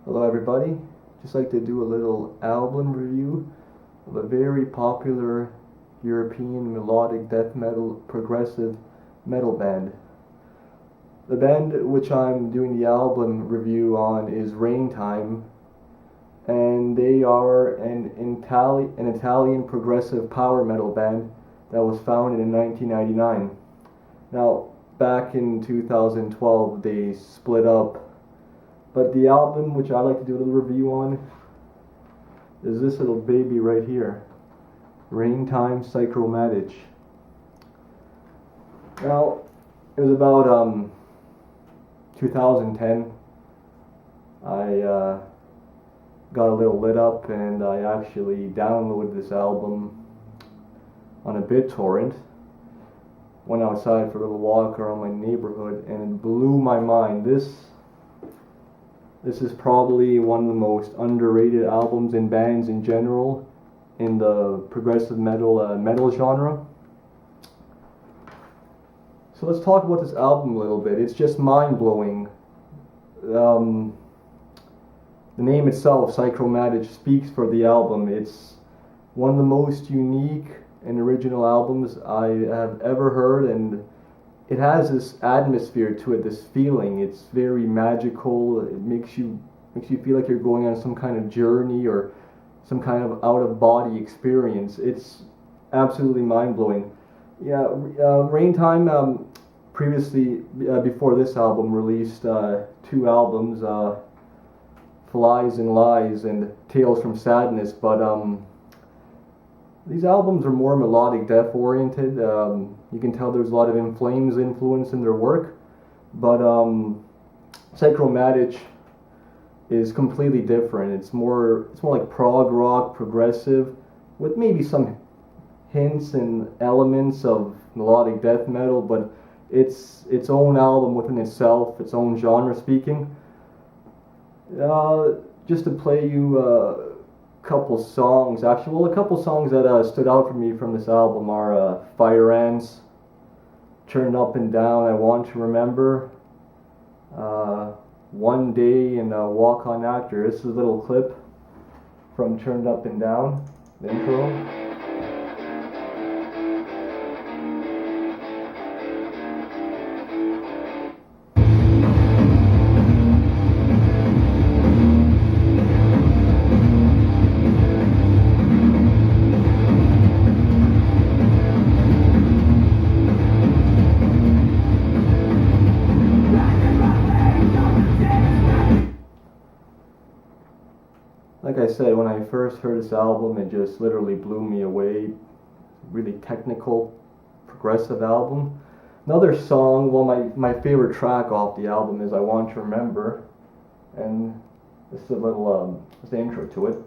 Hello everybody, just like to do a little album review of a very popular European melodic death metal progressive metal band. The band which I'm doing the album review on is Raintime, and they are an Italian progressive power metal band that was founded in 1999. Now, back in 2012 they split up. But the album which I like to do a little review on is this little baby right here, Raintime Psychromatic. Now, it was about 2010. I got a little lit up and I actually downloaded this album on a BitTorrent. Went outside for a little walk around my neighborhood and it blew my mind. This is probably one of the most underrated albums in bands in general in the progressive metal genre. So let's talk about this album a little bit. It's just mind-blowing. The name itself, Psychromatic, speaks for the album. It's one of the most unique and original albums I have ever heard, and it has this atmosphere to it, this feeling. It's very magical. It makes you feel like you're going on some kind of journey or some kind of out-of-body experience. It's absolutely mind-blowing. Yeah, Raintime previously, before this album, released two albums, Flies and Lies and Tales from Sadness, but these albums are more melodic death oriented. You can tell there's a lot of In Flames influence in their work, but Psychromatic is completely different. It's more like prog rock, progressive, with maybe some hints and elements of melodic death metal, but it's its own album within itself, its own genre speaking. Just to play you couple songs, actually, well, a couple songs that stood out for me from this album are Fire Ants, Turned Up and Down, I Want to Remember, One Day, and Walk on Actor. This is a little clip from Turned Up and Down, the intro. Like I said, when I first heard this album, it just literally blew me away. Really technical, progressive album. Another song, well, my favorite track off the album is I Want to Remember, and this is a little, this is the intro to it.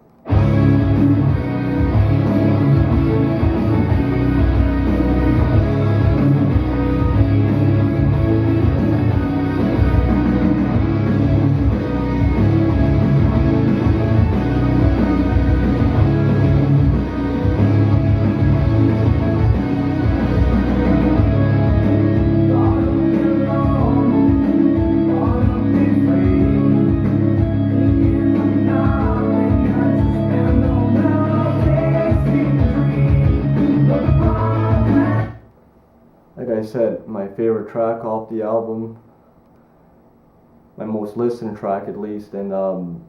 Like I said, my favorite track off the album, my most listened track at least, and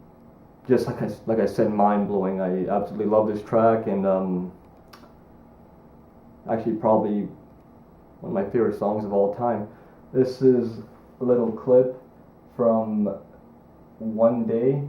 just like I said, mind-blowing. I absolutely love this track, and actually probably one of my favorite songs of all time. This is a little clip from One Day.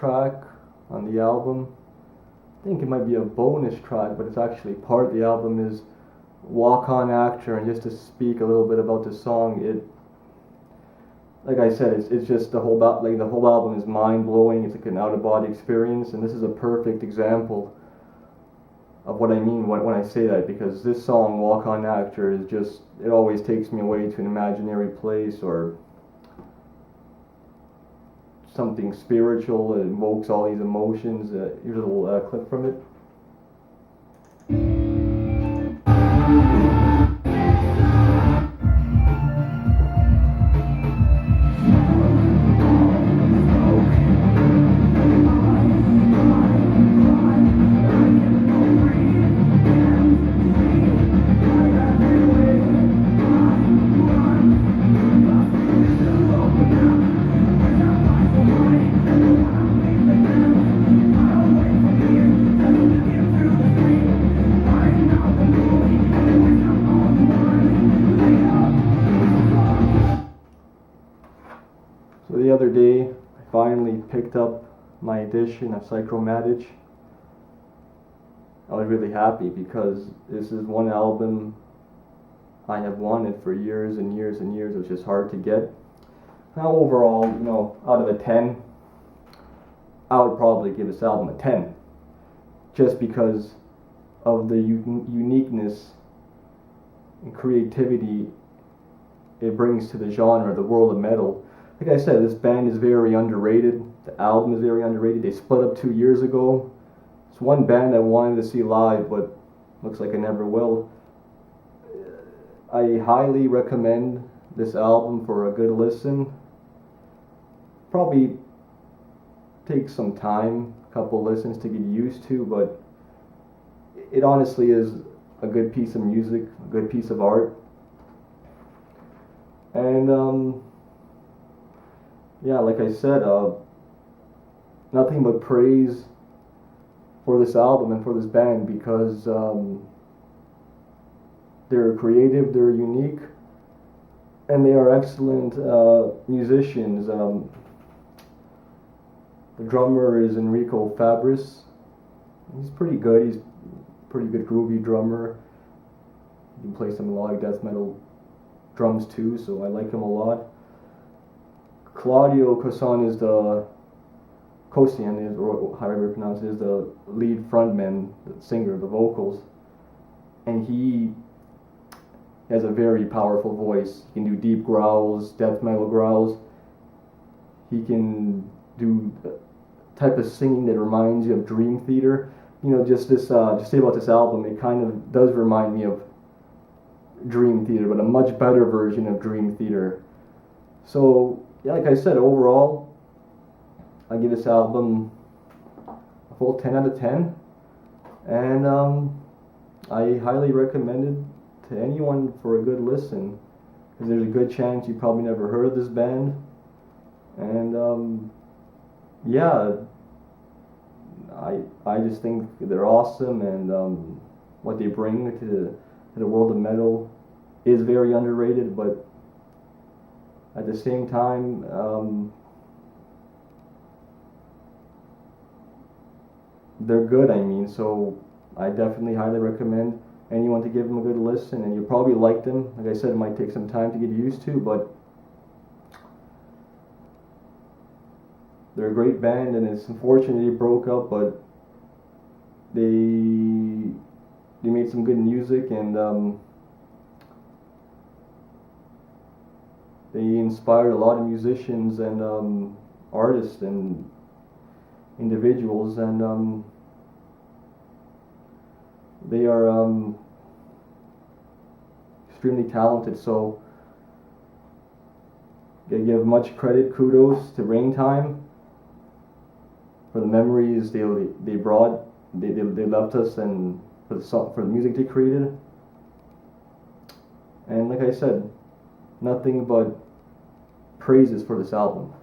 track on the album. I think it might be a bonus track, but it's actually part of the album, is Walk On Actor. And just to speak a little bit about the song, like I said, it's just the whole album is mind blowing. It's like an out of body experience, and this is a perfect example of what I mean when I say that, because this song, Walk On Actor, is just, it always takes me away to an imaginary place or something spiritual. It invokes all these emotions. Here's a little clip from it. So the other day, I finally picked up my edition of Psychromatic. I was really happy because this is one album I have wanted for years and years and years. It was just hard to get. Now overall, out of a 10, I would probably give this album a 10. Just because of the uniqueness and creativity it brings to the genre, the world of metal. Like I said, this band is very underrated. The album is very underrated. They split up 2 years ago. It's one band I wanted to see live, but looks like I never will. I highly recommend this album for a good listen. Probably take some time, a couple listens to get used to, but it honestly is a good piece of music, a good piece of art. And yeah, like I said, nothing but praise for this album and for this band, because they're creative, they're unique, and they are excellent musicians. The drummer is Enrico Fabris. He's pretty good. He's a pretty good groovy drummer. He can play some melodic death metal drums too, so I like him a lot. Claudio Cosan is or however you pronounce it, is the lead frontman, the singer, the vocals, and he has a very powerful voice. He can do deep growls, death metal growls. He can do a type of singing that reminds you of Dream Theater. Just to say about this album, it kind of does remind me of Dream Theater, but a much better version of Dream Theater. So, yeah, like I said, overall, I give this album a full 10 out of 10, and I highly recommend it to anyone for a good listen, because there's a good chance you probably never heard of this band, and yeah, I just think they're awesome, and what they bring to the world of metal is very underrated, but at the same time, they're good, so I definitely highly recommend anyone to give them a good listen, and you'll probably like them. Like I said, it might take some time to get used to, but they're a great band, and it's unfortunate they broke up, but they made some good music, and they inspired a lot of musicians and artists and individuals, and they are extremely talented. So I give much credit, kudos to Raintime for the memories they brought. They left us, and for the music they created. And like I said, nothing but praises for this album.